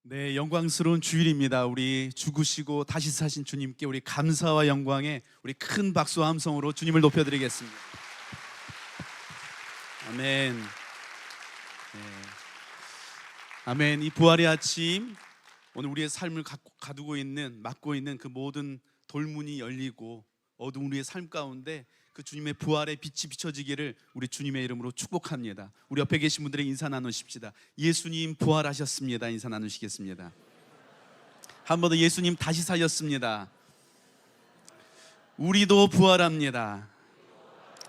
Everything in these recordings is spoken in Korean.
네, 영광스러운 주일입니다. 우리 죽으시고 다시 사신 주님께 우리 감사와 영광에 우리 큰 박수와 함성으로 주님을 높여드리겠습니다. 아멘. 네. 아멘. 이 부활의 아침, 오늘 우리의 삶을 가두고 있는, 막고 있는 그 모든 돌문이 열리고 어두운 우리의 삶 가운데 그 주님의 부활의 빛이 비춰지기를 우리 주님의 이름으로 축복합니다. 우리 옆에 계신 분들의 인사 나누십시다. 예수님 부활하셨습니다. 인사 나누시겠습니다. 한 번 더, 예수님 다시 사셨습니다. 우리도 부활합니다.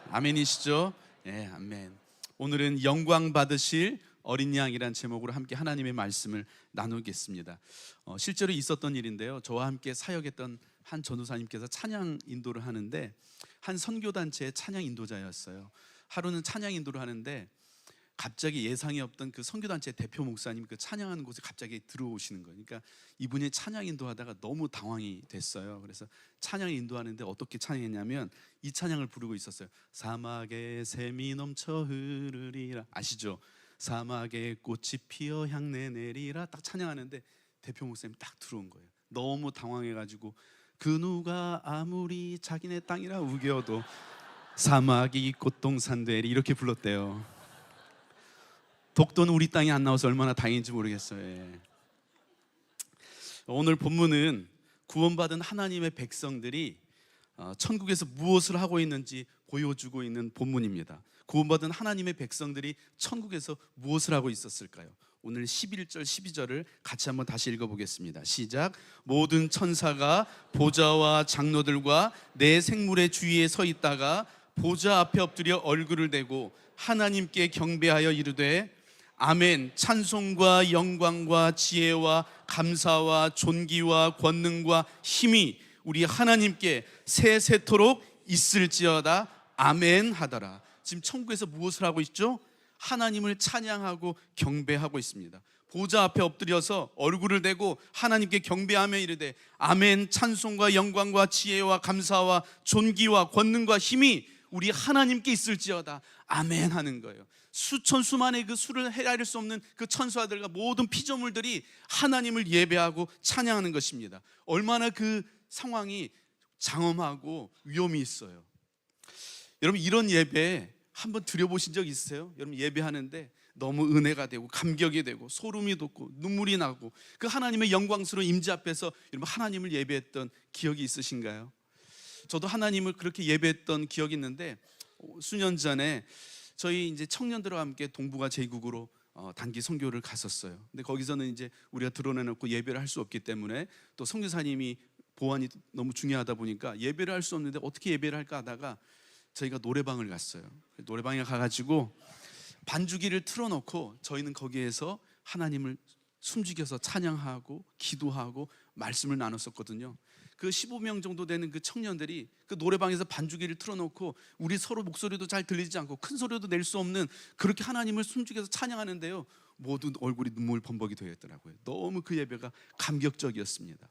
아멘이시죠? 네, 아멘. 오늘은 영광 받으실 어린 양이란 제목으로 함께 하나님의 말씀을 나누겠습니다. 실제로 있었던 일인데요, 저와 함께 사역했던 한 전도사님께서 찬양 인도를 하는데, 한 선교단체의 찬양 인도자였어요. 하루는 찬양 인도를 하는데 갑자기 예상이 없던 그 선교단체 대표 목사님 그 찬양하는 곳에 갑자기 들어오시는 거예요. 그러니까 이분이 찬양 인도하다가 너무 당황이 됐어요. 그래서 찬양 인도하는데 어떻게 찬양했냐면 이 찬양을 부르고 있었어요. 사막에 샘이 넘쳐 흐르리라. 아시죠? 사막에 꽃이 피어 향내 내리라. 딱 찬양하는데 대표 목사님이 딱 들어온 거예요. 너무 당황해가지고 그 누가 아무리 자기네 땅이라 우겨도 사막이 꽃동산 되리 이렇게 불렀대요. 독도는 우리 땅이 안 나와서 얼마나 다행인지 모르겠어요. 예. 오늘 본문은 구원받은 하나님의 백성들이 천국에서 무엇을 하고 있는지 보여주고 있는 본문입니다. 구원받은 하나님의 백성들이 천국에서 무엇을 하고 있었을까요? 오늘 11절 12절을 같이 한번 다시 읽어보겠습니다. 시작. 모든 천사가 보좌와 장로들과 내 생물의 주위에 서 있다가 보좌 앞에 엎드려 얼굴을 대고 하나님께 경배하여 이르되 아멘. 찬송과 영광과 지혜와 감사와 존귀와 권능과 힘이 우리 하나님께 세세토록 있을지어다. 아멘 하더라. 지금 천국에서 무엇을 하고 있죠? 하나님을 찬양하고 경배하고 있습니다. 보좌 앞에 엎드려서 얼굴을 대고 하나님께 경배하며 이르되 아멘. 찬송과 영광과 지혜와 감사와 존귀와 권능과 힘이 우리 하나님께 있을지어다. 아멘 하는 거예요. 수천 수만의 그 수를 헤아릴 수 없는 그 천사들과 모든 피조물들이 하나님을 예배하고 찬양하는 것입니다. 얼마나 그 상황이 장엄하고 위험이 있어요. 여러분, 이런 예배 한번 드려보신 적 있으세요? 여러분, 예배하는데 너무 은혜가 되고 감격이 되고 소름이 돋고 눈물이 나고 그 하나님의 영광스러운 임재 앞에서 여러분 하나님을 예배했던 기억이 있으신가요? 저도 하나님을 그렇게 예배했던 기억이 있는데, 수년 전에 저희 이제 청년들과 함께 동북아 제국으로 단기 선교를 갔었어요. 근데 거기서는 이제 우리가 드러내놓고 예배를 할 수 없기 때문에 또 선교사님이 보안이 너무 중요하다 보니까 예배를 할 수 없는데 어떻게 예배를 할까 하다가 저희가 노래방을 갔어요. 노래방에 가가지고 반주기를 틀어놓고 저희는 거기에서 하나님을 숨죽여서 찬양하고 기도하고 말씀을 나눴었거든요. 그 15명 정도 되는 그 청년들이 그 노래방에서 반주기를 틀어놓고 우리 서로 목소리도 잘 들리지 않고 큰 소리도 낼 수 없는 그렇게 하나님을 숨죽여서 찬양하는데요, 모두 얼굴이 눈물 범벅이 되었더라고요. 너무 그 예배가 감격적이었습니다.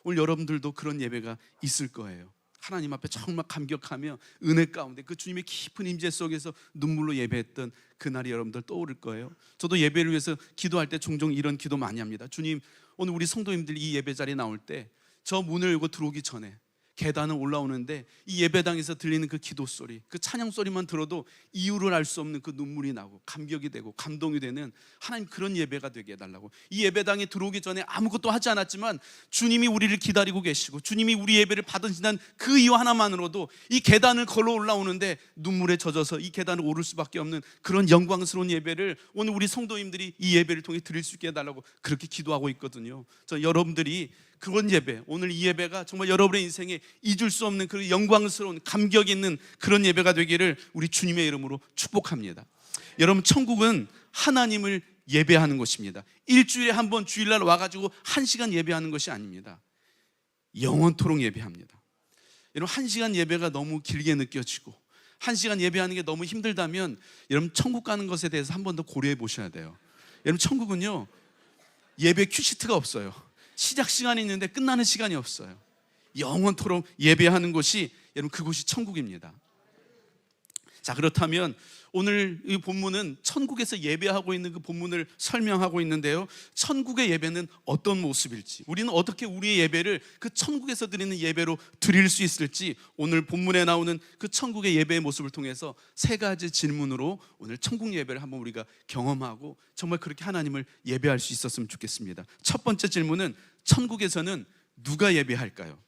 오늘 여러분들도 그런 예배가 있을 거예요. 하나님 앞에 정말 감격하며 은혜 가운데 그 주님의 깊은 임재 속에서 눈물로 예배했던 그날이 여러분들 떠오를 거예요. 저도 예배를 위해서 기도할 때 종종 이런 기도 많이 합니다. 주님, 오늘 우리 성도님들이 이 예배 자리에 나올 때 저 문을 열고 들어오기 전에 계단을 올라오는데 이 예배당에서 들리는 그 기도 소리, 그 찬양 소리만 들어도 이유를 알 수 없는 그 눈물이 나고 감격이 되고 감동이 되는 하나님 그런 예배가 되게 해달라고. 이 예배당에 들어오기 전에 아무것도 하지 않았지만 주님이 우리를 기다리고 계시고 주님이 우리 예배를 받으신다는 그 이유 하나만으로도 이 계단을 걸어 올라오는데 눈물에 젖어서 이 계단을 오를 수밖에 없는 그런 영광스러운 예배를 오늘 우리 성도님들이 이 예배를 통해 드릴 수 있게 해달라고 그렇게 기도하고 있거든요. 저 여러분들이 그런 예배, 오늘 이 예배가 정말 여러분의 인생에 잊을 수 없는 그 영광스러운 감격 있는 그런 예배가 되기를 우리 주님의 이름으로 축복합니다. 여러분, 천국은 하나님을 예배하는 곳입니다. 일주일에 한 번 주일날 와가지고 1시간 예배하는 것이 아닙니다. 영원토록 예배합니다. 여러분, 1시간 예배가 너무 길게 느껴지고 1시간 예배하는 게 너무 힘들다면 여러분 천국 가는 것에 대해서 한 번 더 고려해 보셔야 돼요. 여러분, 천국은요 예배 큐시트가 없어요. 시작 시간이 있는데 끝나는 시간이 없어요. 영원토록 예배하는 곳이 여러분 그곳이 천국입니다. 자, 그렇다면 오늘 이 본문은 천국에서 예배하고 있는 그 본문을 설명하고 있는데요, 천국의 예배는 어떤 모습일지, 우리는 어떻게 우리의 예배를 그 천국에서 드리는 예배로 드릴 수 있을지, 오늘 본문에 나오는 그 천국의 예배의 모습을 통해서 세 가지 질문으로 오늘 천국 예배를 한번 우리가 경험하고 정말 그렇게 하나님을 예배할 수 있었으면 좋겠습니다. 첫 번째 질문은, 천국에서는 누가 예배할까요?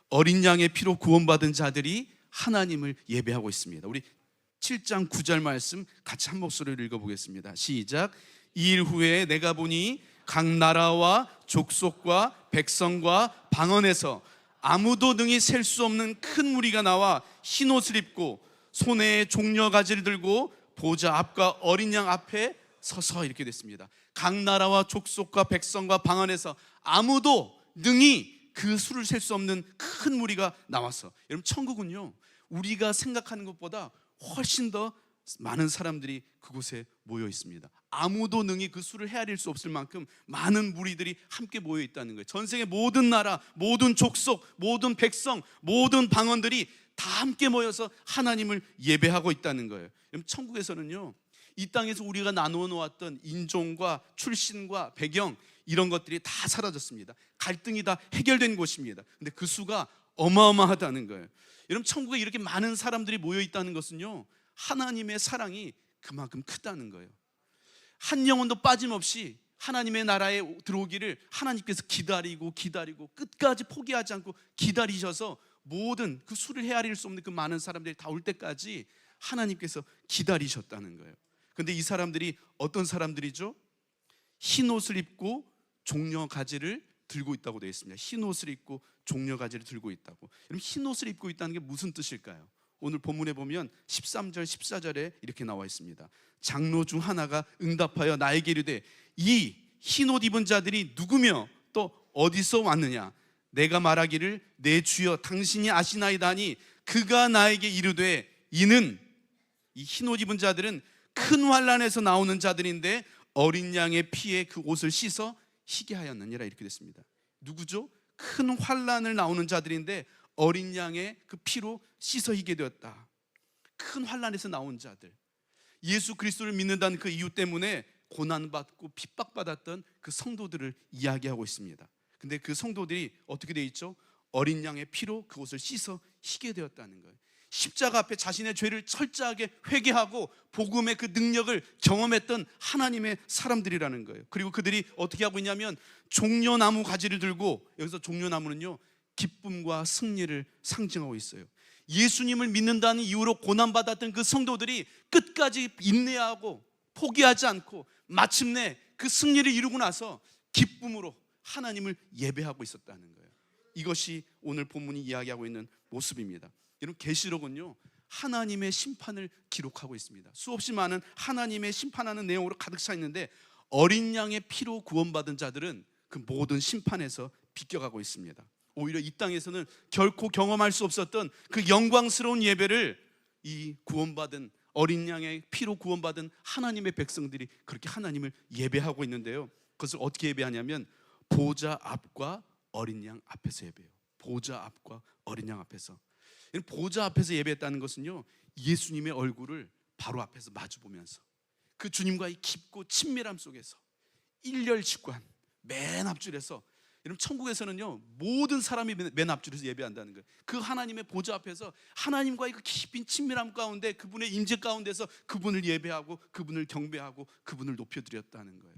어린 양의 피로 구원받은 자들이 하나님을 예배하고 있습니다. 우리 7장 9절 말씀 같이 한 목소리로 읽어보겠습니다. 시작. 이 일 후에 내가 보니 각 나라와 족속과 백성과 방언에서 아무도 능히 셀 수 없는 큰 무리가 나와 흰 옷을 입고 손에 종려가지를 들고 보좌 앞과 어린 양 앞에 서서, 이렇게 됐습니다. 각 나라와 족속과 백성과 방언에서 아무도 능히 그 수를 셀 수 없는 큰 무리가 나와서, 여러분 천국은요, 우리가 생각하는 것보다 훨씬 더 많은 사람들이 그곳에 모여 있습니다. 아무도 능히 그 수를 헤아릴 수 없을 만큼 많은 무리들이 함께 모여 있다는 거예요. 전생의 모든 나라, 모든 족속, 모든 백성, 모든 방언들이 다 함께 모여서 하나님을 예배하고 있다는 거예요. 천국에서는요, 이 땅에서 우리가 나누어 놓았던 인종과 출신과 배경, 이런 것들이 다 사라졌습니다. 갈등이 다 해결된 곳입니다. 근데 그 수가 어마어마하다는 거예요. 여러분, 천국에 이렇게 많은 사람들이 모여 있다는 것은요, 하나님의 사랑이 그만큼 크다는 거예요. 한 영혼도 빠짐없이 하나님의 나라에 들어오기를 하나님께서 기다리고 끝까지 포기하지 않고 기다리셔서, 모든 그 수를 헤아릴 수 없는 그 많은 사람들이 다 올 때까지 하나님께서 기다리셨다는 거예요. 그런데 이 사람들이 어떤 사람들이죠? 흰 옷을 입고 종려 가지를 들고 있다고 되어 있습니다. 흰 옷을 입고 종려 가지를 들고 있다고. 여러분, 흰 옷을 입고 있다는 게 무슨 뜻일까요? 오늘 본문에 보면 13절 14절에 이렇게 나와 있습니다. 장로 중 하나가 응답하여 나에게 이르되, 이 흰 옷 입은 자들이 누구며 또 어디서 왔느냐? 내가 말하기를 내 주여 당신이 아시나이다 하니, 그가 나에게 이르되, 이는, 이 흰 옷 입은 자들은 큰 환난에서 나오는 자들인데 어린 양의 피에 그 옷을 씻어 희게 하였느니라, 이렇게 됐습니다. 누구죠? 큰 환난을 나오는 자들인데 어린 양의 그 피로 씻어 희게 되었다. 큰 환난에서 나온 자들, 예수 그리스도를 믿는다는 그 이유 때문에 고난받고 핍박받았던 그 성도들을 이야기하고 있습니다. 근데 그 성도들이 어떻게 되어 있죠? 어린 양의 피로 그 옷을 씻어 희게 되었다는 거예요. 십자가 앞에 자신의 죄를 철저하게 회개하고 복음의 그 능력을 경험했던 하나님의 사람들이라는 거예요. 그리고 그들이 어떻게 하고 있냐면 종려나무 가지를 들고, 여기서 종려나무는요, 기쁨과 승리를 상징하고 있어요. 예수님을 믿는다는 이유로 고난받았던 그 성도들이 끝까지 인내하고 포기하지 않고 마침내 그 승리를 이루고 나서 기쁨으로 하나님을 예배하고 있었다는 거예요. 이것이 오늘 본문이 이야기하고 있는 모습입니다. 여러분, 계시록은요, 하나님의 심판을 기록하고 있습니다. 수없이 많은 하나님의 심판하는 내용으로 가득 차 있는데, 어린 양의 피로 구원받은 자들은 그 모든 심판에서 비껴가고 있습니다. 오히려 이 땅에서는 결코 경험할 수 없었던 그 영광스러운 예배를 이 구원받은 어린 양의 피로 구원받은 하나님의 백성들이 그렇게 하나님을 예배하고 있는데요, 그것을 어떻게 예배하냐면 보좌 앞과 어린 양 앞에서 예배해요. 보좌 앞과 어린 양 앞에서. 보좌 앞에서 예배했다는 것은요, 예수님의 얼굴을 바로 앞에서 마주보면서 그 주님과의 깊고 친밀함 속에서 일렬직관 맨 앞줄에서, 여러분 천국에서는요, 모든 사람이 맨 앞줄에서 예배한다는 거예요. 그 하나님의 보좌 앞에서 하나님과의 그 깊은 친밀함 가운데, 그분의 임재 가운데서 그분을 예배하고 그분을 경배하고 그분을 높여드렸다는 거예요.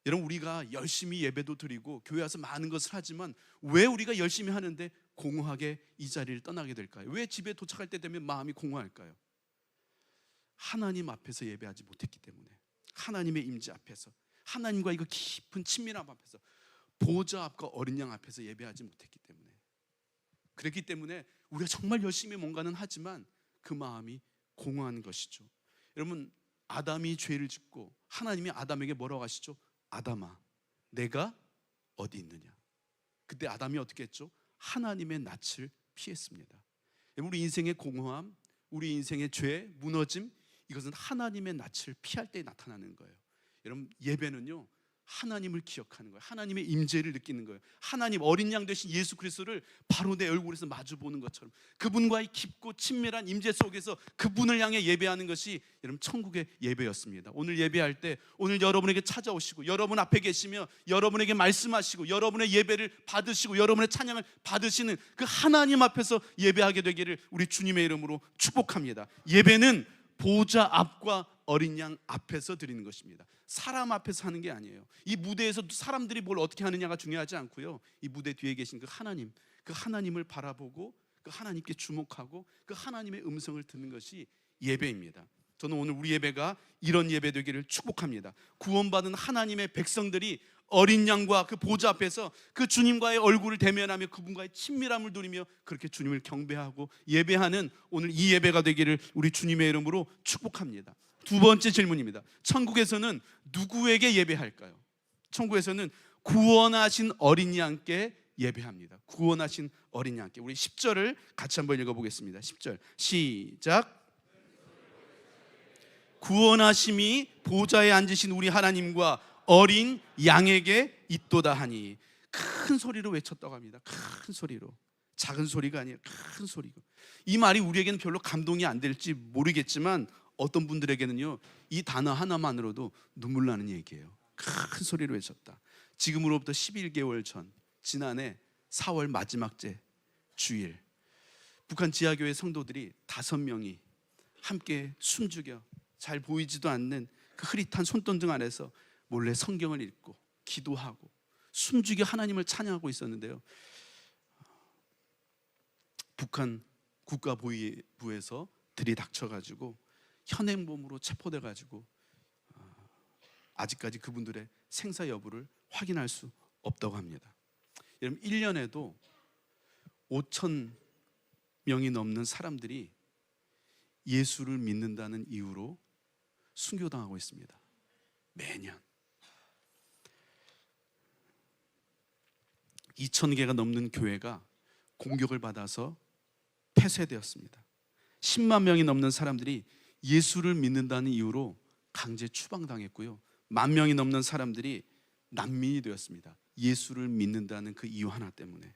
여러분, 우리가 열심히 예배도 드리고 교회 와서 많은 것을 하지만 왜 우리가 열심히 하는데 공허하게 이 자리를 떠나게 될까요? 왜 집에 도착할 때 되면 마음이 공허할까요? 하나님 앞에서 예배하지 못했기 때문에, 하나님의 임재 앞에서, 하나님과 이거 깊은 친밀함 앞에서, 보좌 앞과 어린 양 앞에서 예배하지 못했기 때문에, 그랬기 때문에 우리가 정말 열심히 뭔가는 하지만 그 마음이 공허한 것이죠. 여러분, 아담이 죄를 짓고 하나님이 아담에게 뭐라고 하시죠? 아담아, 내가 어디 있느냐? 그때 아담이 어떻게 했죠? 하나님의 낯을 피했습니다. 우리 인생의 공허함, 우리 인생의 죄, 무너짐, 이것은 하나님의 낯을 피할 때 나타나는 거예요. 여러분, 예배는요, 하나님을 기억하는 거예요. 하나님의 임재를 느끼는 거예요. 하나님, 어린 양 되신 예수 그리스도를 바로 내 얼굴에서 마주 보는 것처럼 그분과의 깊고 친밀한 임재 속에서 그분을 향해 예배하는 것이 여러분 천국의 예배였습니다. 오늘 예배할 때 오늘 여러분에게 찾아오시고 여러분 앞에 계시며 여러분에게 말씀하시고 여러분의 예배를 받으시고 여러분의 찬양을 받으시는 그 하나님 앞에서 예배하게 되기를 우리 주님의 이름으로 축복합니다. 예배는 보좌 앞과 어린 양 앞에서 드리는 것입니다. 사람 앞에서 하는 게 아니에요. 이 무대에서 사람들이 뭘 어떻게 하느냐가 중요하지 않고요, 이 무대 뒤에 계신 그 하나님, 그 하나님을 바라보고 그 하나님께 주목하고 그 하나님의 음성을 듣는 것이 예배입니다. 저는 오늘 우리 예배가 이런 예배 되기를 축복합니다. 구원받은 하나님의 백성들이 어린 양과 그 보좌 앞에서 그 주님과의 얼굴을 대면하며 그분과의 친밀함을 누리며 그렇게 주님을 경배하고 예배하는 오늘 이 예배가 되기를 우리 주님의 이름으로 축복합니다. 두 번째 질문입니다. 천국에서는 누구에게 예배할까요? 천국에서는 구원하신 어린 양께 예배합니다. 구원하신 어린 양께. 우리 10절을 같이 한번 읽어보겠습니다. 10절 시작. 구원하심이 보좌에 앉으신 우리 하나님과 어린 양에게 있도다 하니. 큰 소리로 외쳤다고 합니다. 큰 소리로. 작은 소리가 아니에요. 큰 소리고. 이 말이 우리에게는 별로 감동이 안 될지 모르겠지만 어떤 분들에게는요, 이 단어 하나만으로도 눈물 나는 얘기예요. 큰 소리로 외쳤다. 지금으로부터 11개월 전, 지난해 4월 마지막 주일, 북한 지하교회 성도들이 5명이 함께 숨죽여 잘 보이지도 않는 그 흐릿한 손전등 안에서 몰래 성경을 읽고 기도하고 숨죽여 하나님을 찬양하고 있었는데요, 북한 국가보위부에서 들이닥쳐가지고 현행범으로 체포돼가지고 아직까지 그분들의 생사 여부를 확인할 수 없다고 합니다. 여러분, 1년에도 5천 명이 넘는 사람들이 예수를 믿는다는 이유로 순교당하고 있습니다. 매년 2,000개가 넘는 교회가 공격을 받아서 폐쇄되었습니다. 10만 명이 넘는 사람들이 예수를 믿는다는 이유로 강제 추방당했고요, 10,000명이 넘는 사람들이 난민이 되었습니다. 예수를 믿는다는 그 이유 하나 때문에.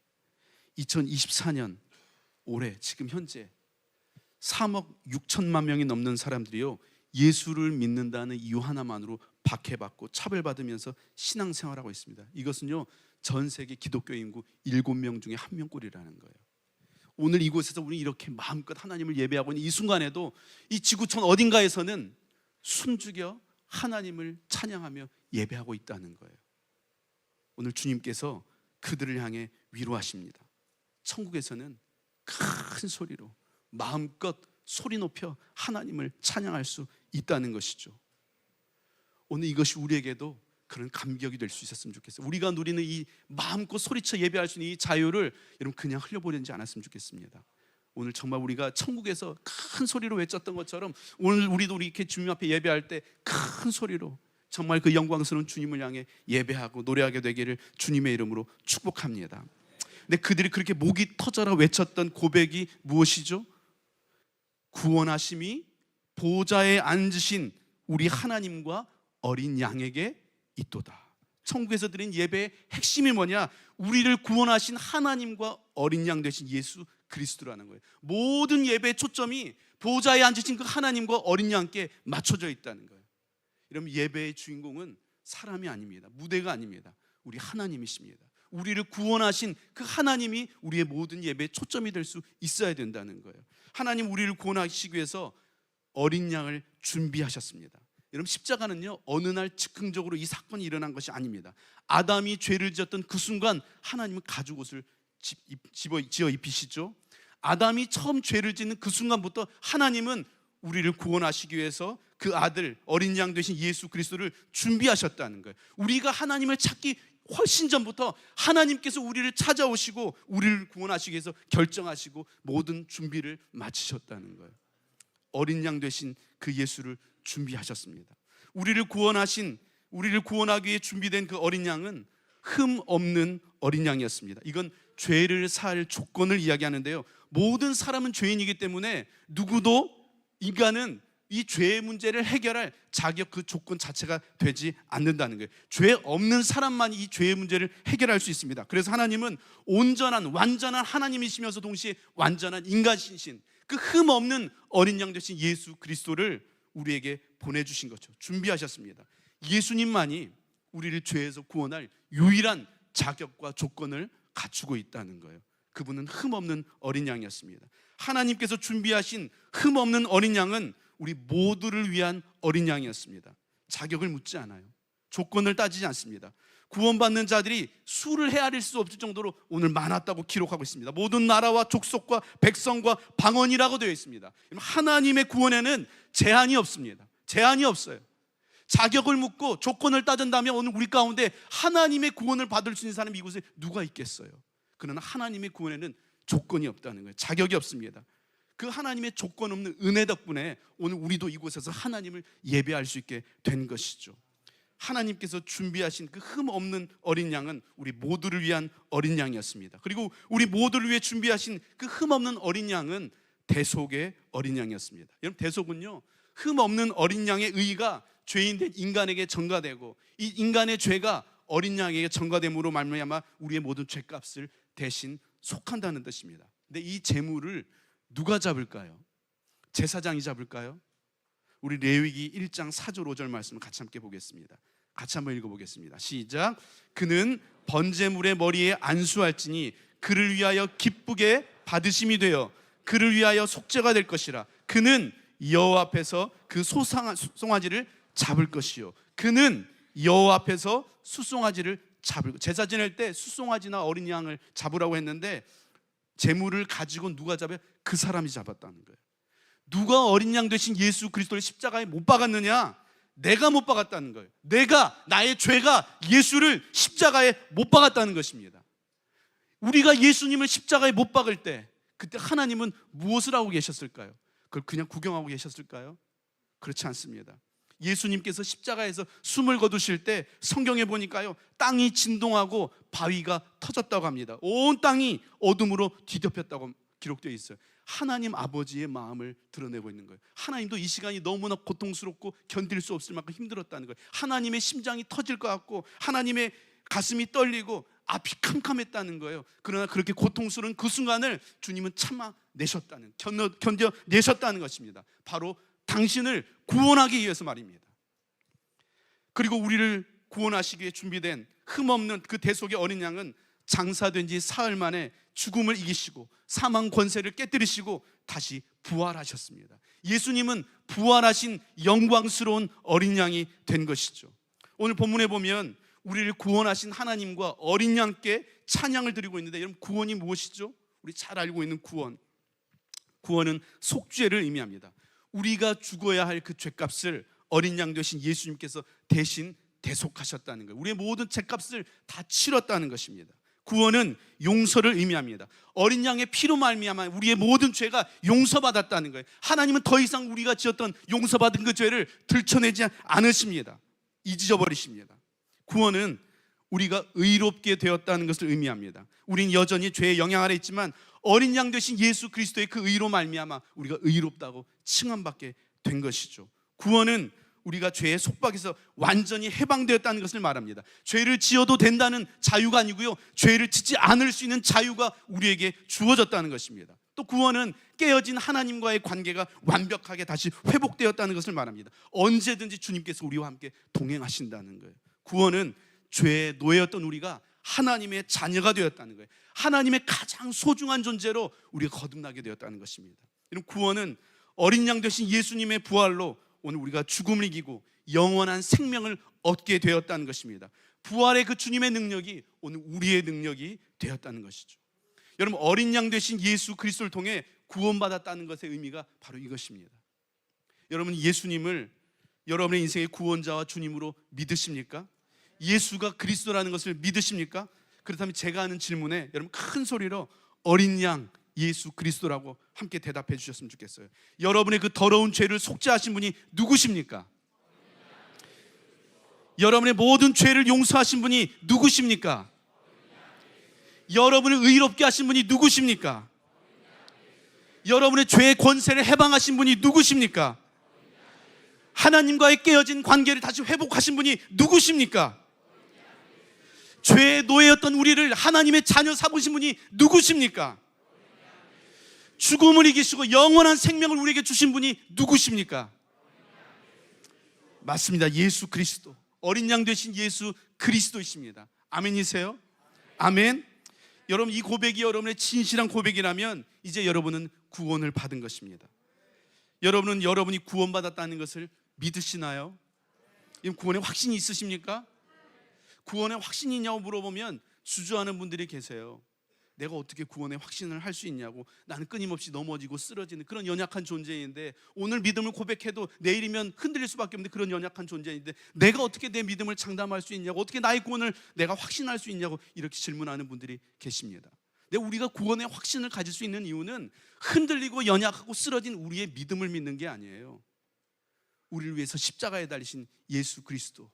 2024년 올해 지금 현재 3억 6천만 명이 넘는 사람들이요, 예수를 믿는다는 이유 하나만으로 박해받고 차별받으면서 신앙생활하고 있습니다. 이것은요, 전 세계 기독교 인구 7명 중에 1명꼴이라는 거예요. 오늘 이곳에서 우리 이렇게 마음껏 하나님을 예배하고 있는 이 순간에도 이 지구촌 어딘가에서는 숨죽여 하나님을 찬양하며 예배하고 있다는 거예요. 오늘 주님께서 그들을 향해 위로하십니다. 천국에서는 큰 소리로 마음껏 소리 높여 하나님을 찬양할 수 있다는 것이죠. 오늘 이것이 우리에게도 그런 감격이 될 수 있었으면 좋겠어요. 우리가 누리는 이 마음껏 소리쳐 예배할 수 있는 이 자유를 여러분 그냥 흘려보내지 않았으면 좋겠습니다. 오늘 정말 우리가 천국에서 큰 소리로 외쳤던 것처럼 오늘 우리도 이렇게 주님 앞에 예배할 때 큰 소리로 정말 그 영광스러운 주님을 향해 예배하고 노래하게 되기를 주님의 이름으로 축복합니다. 근데 그들이 그렇게 목이 터져라 외쳤던 고백이 무엇이죠? 구원하심이 보좌에 앉으신 우리 하나님과 어린 양에게 있도다. 천국에서 드린 예배의 핵심이 뭐냐? 우리를 구원하신 하나님과 어린 양 되신 예수 그리스도라는 거예요. 모든 예배의 초점이 보좌에 앉으신 그 하나님과 어린 양께 맞춰져 있다는 거예요. 여러분, 예배의 주인공은 사람이 아닙니다. 무대가 아닙니다. 우리 하나님이십니다. 우리를 구원하신 그 하나님이 우리의 모든 예배의 초점이 될 수 있어야 된다는 거예요. 하나님 우리를 구원하시기 위해서 어린 양을 준비하셨습니다. 여러분, 십자가는요, 어느 날 즉흥적으로 이 사건이 일어난 것이 아닙니다. 아담이 죄를 지었던 그 순간 하나님은 가죽옷을 지어 입히시죠. 아담이 처음 죄를 짓는 그 순간부터 하나님은 우리를 구원하시기 위해서 그 아들 어린 양 되신 예수 그리스도를 준비하셨다는 거예요. 우리가 하나님을 찾기 훨씬 전부터 하나님께서 우리를 찾아오시고 우리를 구원하시기 위해서 결정하시고 모든 준비를 마치셨다는 거예요. 어린 양 되신 그 예수를 준비하셨습니다. 우리를 구원하기 위해 준비된 그 어린 양은 흠 없는 어린 양이었습니다. 이건 죄를 살 조건을 이야기하는데요, 모든 사람은 죄인이기 때문에 인간은 이 죄의 문제를 해결할 자격, 그 조건 자체가 되지 않는다는 거예요. 죄 없는 사람만이 이 죄의 문제를 해결할 수 있습니다. 그래서 하나님은 온전한 완전한 하나님이시면서 동시에 완전한 인간이신 그 흠 없는 어린 양 되신 예수 그리스도를 우리에게 보내주신 거죠. 준비하셨습니다. 예수님만이 우리를 죄에서 구원할 유일한 자격과 조건을 갖추고 있다는 거예요. 그분은 흠 없는 어린 양이었습니다. 하나님께서 준비하신 흠 없는 어린 양은 우리 모두를 위한 어린 양이었습니다. 자격을 묻지 않아요. 조건을 따지지 않습니다. 구원받는 자들이 수를 헤아릴 수 없을 정도로 오늘 많았다고 기록하고 있습니다. 모든 나라와 족속과 백성과 방언이라고 되어 있습니다. 하나님의 구원에는 제한이 없습니다. 제한이 없어요. 자격을 묻고 조건을 따진다면 오늘 우리 가운데 하나님의 구원을 받을 수 있는 사람이 이곳에 누가 있겠어요? 그러나 하나님의 구원에는 조건이 없다는 거예요. 자격이 없습니다. 그 하나님의 조건 없는 은혜 덕분에 오늘 우리도 이곳에서 하나님을 예배할 수 있게 된 것이죠. 하나님께서 준비하신 그 흠 없는 어린 양은 우리 모두를 위한 어린 양이었습니다. 그리고 우리 모두를 위해 준비하신 그 흠 없는 어린 양은 대속의 어린 양이었습니다. 여러분, 대속은요, 흠 없는 어린 양의 의가 죄인된 인간에게 전가되고 이 인간의 죄가 어린 양에게 전가됨으로 말미암아 우리의 모든 죄값을 대신 속한다는 뜻입니다. 근데 이 제물을 누가 잡을까요? 제사장이 잡을까요? 우리 레위기 1장 4절 5절 말씀을 같이 함께 보겠습니다. 같이 한번 읽어보겠습니다. 시작. 그는 번제물의 머리에 안수할지니 그를 위하여 기쁘게 받으심이 되어 그를 위하여 속죄가 될 것이라. 그는 여호와 앞에서 그 수송아지를 잡을 것이요. 그는 여호와 앞에서 수송아지를 잡을. 제사 지낼 때 수송아지나 어린 양을 잡으라고 했는데 제물을 가지고 누가 잡아요? 그 사람이 잡았다는 거예요. 누가 어린 양 되신 예수 그리스도를 십자가에 못 박았느냐? 내가 못 박았다는 거예요. 나의 죄가 예수를 십자가에 못 박았다는 것입니다. 우리가 예수님을 십자가에 못 박을 때 그때 하나님은 무엇을 하고 계셨을까요? 그걸 그냥 구경하고 계셨을까요? 그렇지 않습니다. 예수님께서 십자가에서 숨을 거두실 때 성경에 보니까요, 땅이 진동하고 바위가 터졌다고 합니다. 온 땅이 어둠으로 뒤덮였다고 기록되어 있어요. 하나님 아버지의 마음을 드러내고 있는 거예요. 하나님도 이 시간이 너무나 고통스럽고 견딜 수 없을 만큼 힘들었다는 거예요. 하나님의 심장이 터질 것 같고 하나님의 가슴이 떨리고 앞이 캄캄했다는 거예요. 그러나 그렇게 고통스러운 그 순간을 주님은 참아내셨다는, 견뎌내셨다는 것입니다. 바로 당신을 구원하기 위해서 말입니다. 그리고 우리를 구원하시기 위해 준비된 흠없는 그 대속의 어린 양은 장사된 지 사흘 만에 죽음을 이기시고 사망 권세를 깨뜨리시고 다시 부활하셨습니다. 예수님은 부활하신 영광스러운 어린 양이 된 것이죠. 오늘 본문에 보면 우리를 구원하신 하나님과 어린 양께 찬양을 드리고 있는데, 여러분, 구원이 무엇이죠? 우리 잘 알고 있는 구원은 속죄를 의미합니다. 우리가 죽어야 할 그 죄값을 어린 양 되신 예수님께서 대신 대속하셨다는 거예요. 우리의 모든 죄값을 다 치렀다는 것입니다. 구원은 용서를 의미합니다. 어린 양의 피로 말미암아 우리의 모든 죄가 용서받았다는 거예요. 하나님은 더 이상 우리가 지었던 용서받은 그 죄를 들춰내지 않으십니다. 잊어버리십니다. 구원은 우리가 의롭게 되었다는 것을 의미합니다. 우린 여전히 죄의 영향 아래 있지만 어린 양 되신 예수 그리스도의 그 의로 말미암아 우리가 의롭다고 칭함받게 된 것이죠. 구원은 우리가 죄의 속박에서 완전히 해방되었다는 것을 말합니다. 죄를 지어도 된다는 자유가 아니고요, 죄를 짓지 않을 수 있는 자유가 우리에게 주어졌다는 것입니다. 또 구원은 깨어진 하나님과의 관계가 완벽하게 다시 회복되었다는 것을 말합니다. 언제든지 주님께서 우리와 함께 동행하신다는 거예요. 구원은 죄의 노예였던 우리가 하나님의 자녀가 되었다는 거예요. 하나님의 가장 소중한 존재로 우리가 거듭나게 되었다는 것입니다. 이런 구원은 어린 양 되신 예수님의 부활로 오늘 우리가 죽음을 이기고 영원한 생명을 얻게 되었다는 것입니다. 부활의 그 주님의 능력이 오늘 우리의 능력이 되었다는 것이죠. 여러분, 어린 양 되신 예수 그리스도를 통해 구원받았다는 것의 의미가 바로 이것입니다. 여러분, 예수님을 여러분의 인생의 구원자와 주님으로 믿으십니까? 예수가 그리스도라는 것을 믿으십니까? 그렇다면 제가 하는 질문에 여러분 큰 소리로 어린 양 예수 그리스도라고 함께 대답해 주셨으면 좋겠어요. 여러분의 그 더러운 죄를 속죄하신 분이 누구십니까? 여러분의 모든 죄를 용서하신 분이 누구십니까? 여러분을 의롭게 하신 분이 누구십니까? 여러분의 죄의 권세를 해방하신 분이 누구십니까? 하나님과의 깨어진 관계를 다시 회복하신 분이 누구십니까? 죄의 노예였던 우리를 하나님의 자녀 삼으신 분이 누구십니까? 죽음을 이기시고 영원한 생명을 우리에게 주신 분이 누구십니까? 맞습니다. 예수 그리스도, 어린 양 되신 예수 그리스도이십니다. 아멘이세요? 아멘. 여러분, 이 고백이 여러분의 진실한 고백이라면 이제 여러분은 구원을 받은 것입니다. 여러분은 여러분이 구원받았다는 것을 믿으시나요? 구원의 확신이 있으십니까? 구원의 확신이 있냐고 물어보면 주저하는 분들이 계세요. 내가 어떻게 구원의 확신을 할 수 있냐고. 나는 끊임없이 넘어지고 쓰러지는 그런 연약한 존재인데, 오늘 믿음을 고백해도 내일이면 흔들릴 수밖에 없는데 그런 연약한 존재인데 내가 어떻게 내 믿음을 장담할 수 있냐고, 어떻게 나의 구원을 내가 확신할 수 있냐고 이렇게 질문하는 분들이 계십니다. 근데 우리가 구원의 확신을 가질 수 있는 이유는 흔들리고 연약하고 쓰러진 우리의 믿음을 믿는 게 아니에요. 우리를 위해서 십자가에 달리신 예수 그리스도.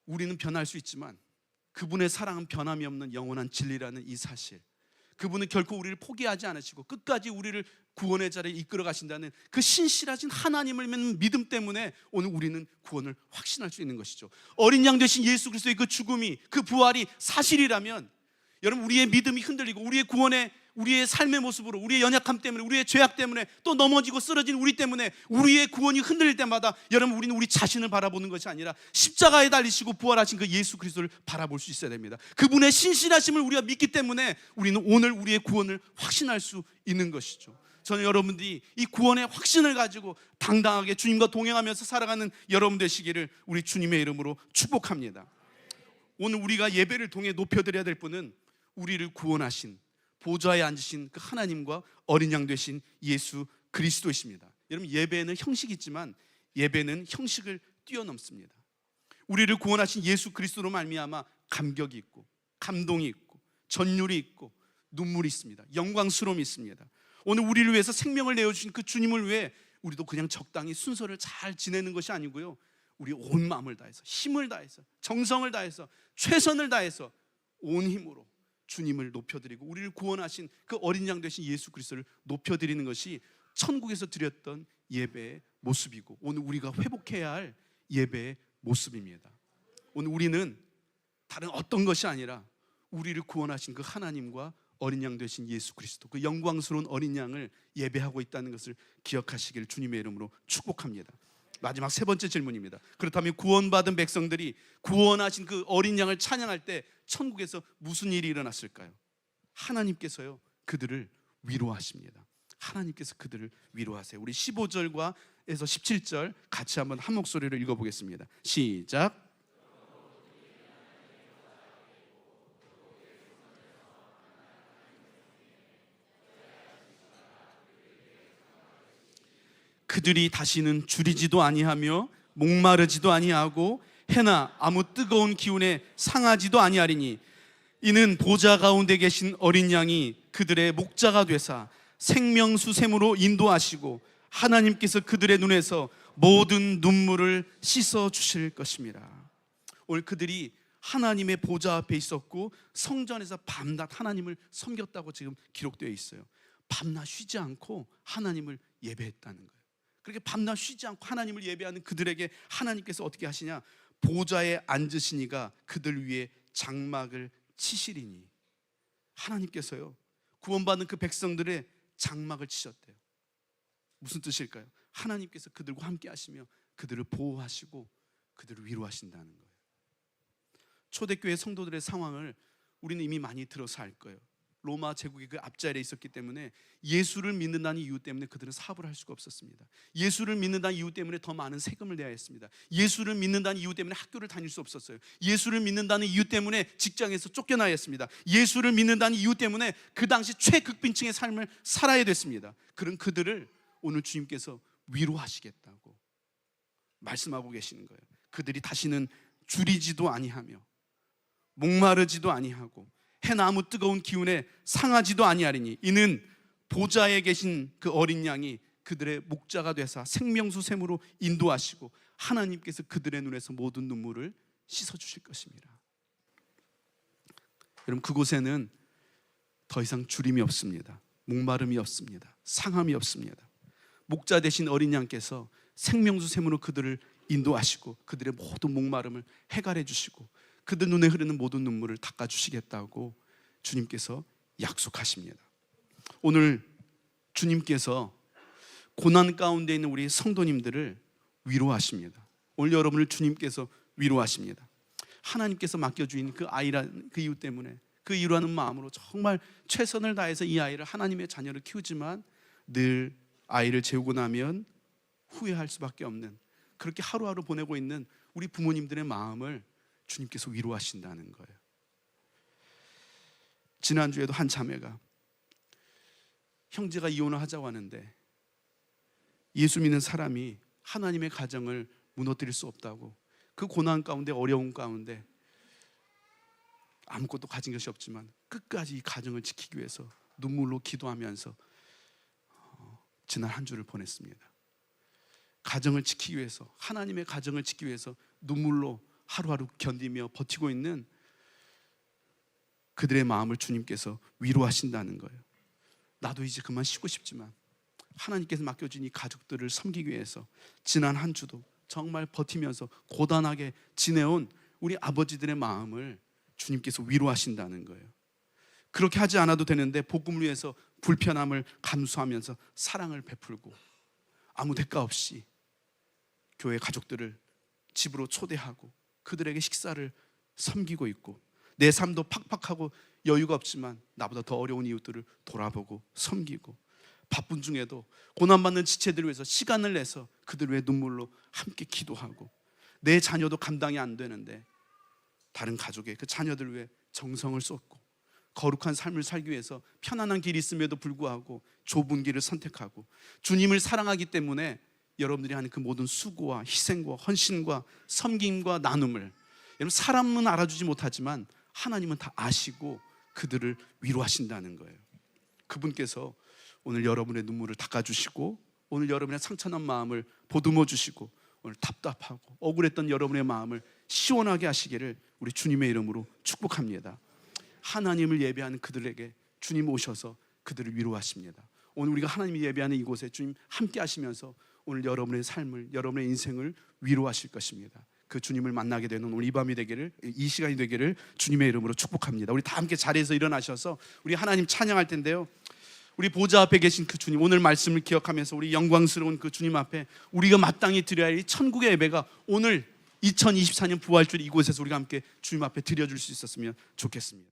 우리는 변할 수 있지만 그분의 사랑은 변함이 없는 영원한 진리라는 이 사실, 그분은 결코 우리를 포기하지 않으시고 끝까지 우리를 구원의 자리에 이끌어 가신다는 그 신실하신 하나님을 믿는 믿음 때문에 오늘 우리는 구원을 확신할 수 있는 것이죠. 어린 양 되신 예수 그리스도의 그 죽음이, 그 부활이 사실이라면 여러분, 우리의 믿음이 흔들리고 우리의 구원의, 우리의 삶의 모습으로, 우리의 연약함 때문에, 우리의 죄악 때문에, 또 넘어지고 쓰러진 우리 때문에 우리의 구원이 흔들릴 때마다 여러분, 우리는 우리 자신을 바라보는 것이 아니라 십자가에 달리시고 부활하신 그 예수 그리스도를 바라볼 수 있어야 됩니다. 그분의 신실하심을 우리가 믿기 때문에 우리는 오늘 우리의 구원을 확신할 수 있는 것이죠. 저는 여러분들이 이 구원의 확신을 가지고 당당하게 주님과 동행하면서 살아가는 여러분 되시기를 우리 주님의 이름으로 축복합니다. 오늘 우리가 예배를 통해 높여드려야 될 분은 우리를 구원하신, 보좌에 앉으신 그 하나님과 어린 양 되신 예수 그리스도이십니다. 여러분, 예배는 형식이 있지만 예배는 형식을 뛰어넘습니다. 우리를 구원하신 예수 그리스도로 말미암아 감격이 있고, 감동이 있고, 전율이 있고, 눈물이 있습니다. 영광스러움이 있습니다. 오늘 우리를 위해서 생명을 내어주신 그 주님을 위해 우리도 그냥 적당히 순서를 잘 지내는 것이 아니고요, 우리 온 마음을 다해서, 힘을 다해서, 정성을 다해서, 최선을 다해서 온 힘으로 주님을 높여드리고 우리를 구원하신 그 어린 양 되신 예수 그리스도를 높여드리는 것이 천국에서 드렸던 예배의 모습이고, 오늘 우리가 회복해야 할 예배의 모습입니다. 오늘 우리는 다른 어떤 것이 아니라 우리를 구원하신 그 하나님과 어린 양 되신 예수 그리스도, 그 영광스러운 어린 양을 예배하고 있다는 것을 기억하시길 주님의 이름으로 축복합니다. 마지막 세 번째 질문입니다. 그렇다면 구원받은 백성들이 구원하신 그 어린 양을 찬양할 때 천국에서 무슨 일이 일어났을까요? 하나님께서요, 그들을 위로하십니다. 하나님께서 그들을 위로하세요. 우리 15절과 에서 17절 같이 한번 한 목소리로 읽어보겠습니다. 시작. 그들이 다시는 줄이지도 아니하며 목마르지도 아니하고 해나 아무 뜨거운 기운에 상하지도 아니하리니 이는 보좌 가운데 계신 어린 양이 그들의 목자가 되사 생명수샘으로 인도하시고 하나님께서 그들의 눈에서 모든 눈물을 씻어 주실 것입니다. 오늘 그들이 하나님의 보좌 앞에 있었고 성전에서 밤낮 하나님을 섬겼다고 지금 기록되어 있어요. 밤낮 쉬지 않고 하나님을 예배했다는 거예요. 그렇게 밤낮 쉬지 않고 하나님을 예배하는 그들에게 하나님께서 어떻게 하시냐? 보좌에 앉으시니가 그들 위에 장막을 치시리니. 하나님께서요, 구원받은 그 백성들의 장막을 치셨대요. 무슨 뜻일까요? 하나님께서 그들과 함께 하시며 그들을 보호하시고 그들을 위로하신다는 거예요. 초대교회 성도들의 상황을 우리는 이미 많이 들어서 알 거예요. 로마 제국의 그 앞자리에 있었기 때문에 예수를 믿는다는 이유 때문에 그들은 사업을 할 수가 없었습니다. 예수를 믿는다는 이유 때문에 더 많은 세금을 내야 했습니다. 예수를 믿는다는 이유 때문에 학교를 다닐 수 없었어요. 예수를 믿는다는 이유 때문에 직장에서 쫓겨나야 했습니다. 예수를 믿는다는 이유 때문에 그 당시 최극빈층의 삶을 살아야 됐습니다. 그런 그들을 오늘 주님께서 위로하시겠다고 말씀하고 계시는 거예요. 그들이 다시는 줄이지도 아니하며 목마르지도 아니하고 해나 아무 뜨거운 기운에 상하지도 아니하리니 이는 보좌에 계신 그 어린 양이 그들의 목자가 되사 생명수샘으로 인도하시고 하나님께서 그들의 눈에서 모든 눈물을 씻어주실 것입니다. 여러분, 그곳에는 더 이상 주림이 없습니다. 목마름이 없습니다. 상함이 없습니다. 목자 되신 어린 양께서 생명수 샘으로 그들을 인도하시고 그들의 모든 목마름을 해갈해 주시고 그들 눈에 흐르는 모든 눈물을 닦아 주시겠다고 주님께서 약속하십니다. 오늘 주님께서 고난 가운데 있는 우리 성도님들을 위로하십니다. 오늘 여러분을 주님께서 위로하십니다. 하나님께서 맡겨주신 그 아이라는 그 이유 때문에 그 이유라는 마음으로 정말 최선을 다해서 이 아이를 하나님의 자녀를 키우지만 늘 아이를 재우고 나면 후회할 수밖에 없는, 그렇게 하루하루 보내고 있는 우리 부모님들의 마음을 주님께서 위로하신다는 거예요. 지난주에도 한 자매가 형제가 이혼을 하자고 하는데 예수 믿는 사람이 하나님의 가정을 무너뜨릴 수 없다고, 그 고난 가운데 어려움 가운데 아무것도 가진 것이 없지만 끝까지 이 가정을 지키기 위해서 눈물로 기도하면서 지난 한 주를 보냈습니다. 가정을 지키기 위해서, 하나님의 가정을 지키기 위해서 눈물로 하루하루 견디며 버티고 있는 그들의 마음을 주님께서 위로하신다는 거예요. 나도 이제 그만 쉬고 싶지만 하나님께서 맡겨준 이 가족들을 섬기기 위해서 지난 한 주도 정말 버티면서 고단하게 지내온 우리 아버지들의 마음을 주님께서 위로하신다는 거예요. 그렇게 하지 않아도 되는데 복음을 위해서 불편함을 감수하면서 사랑을 베풀고 아무 대가 없이 교회 가족들을 집으로 초대하고 그들에게 식사를 섬기고 있고, 내 삶도 팍팍하고 여유가 없지만 나보다 더 어려운 이웃들을 돌아보고 섬기고, 바쁜 중에도 고난받는 지체들을 위해서 시간을 내서 그들 위해 눈물로 함께 기도하고, 내 자녀도 감당이 안 되는데 다른 가족의 그 자녀들 위해 정성을 쏟고 거룩한 삶을 살기 위해서 편안한 길이 있음에도 불구하고 좁은 길을 선택하고 주님을 사랑하기 때문에 여러분들이 하는 그 모든 수고와 희생과 헌신과 섬김과 나눔을, 여러분 사람은 알아주지 못하지만 하나님은 다 아시고 그들을 위로하신다는 거예요. 그분께서 오늘 여러분의 눈물을 닦아주시고 오늘 여러분의 상처난 마음을 보듬어 주시고 오늘 답답하고 억울했던 여러분의 마음을 시원하게 하시기를 우리 주님의 이름으로 축복합니다. 하나님을 예배하는 그들에게 주님 오셔서 그들을 위로하십니다. 오늘 우리가 하나님이 예배하는 이곳에 주님 함께 하시면서 오늘 여러분의 삶을, 여러분의 인생을 위로하실 것입니다. 그 주님을 만나게 되는 오늘 이 밤이 되기를, 이 시간이 되기를 주님의 이름으로 축복합니다. 우리 다 함께 자리에서 일어나셔서 우리 하나님 찬양할 텐데요, 우리 보좌 앞에 계신 그 주님, 오늘 말씀을 기억하면서 우리 영광스러운 그 주님 앞에 우리가 마땅히 드려야 할 이 천국의 예배가 오늘 2024년 부활주일 이곳에서 우리가 함께 주님 앞에 드려줄 수 있었으면 좋겠습니다.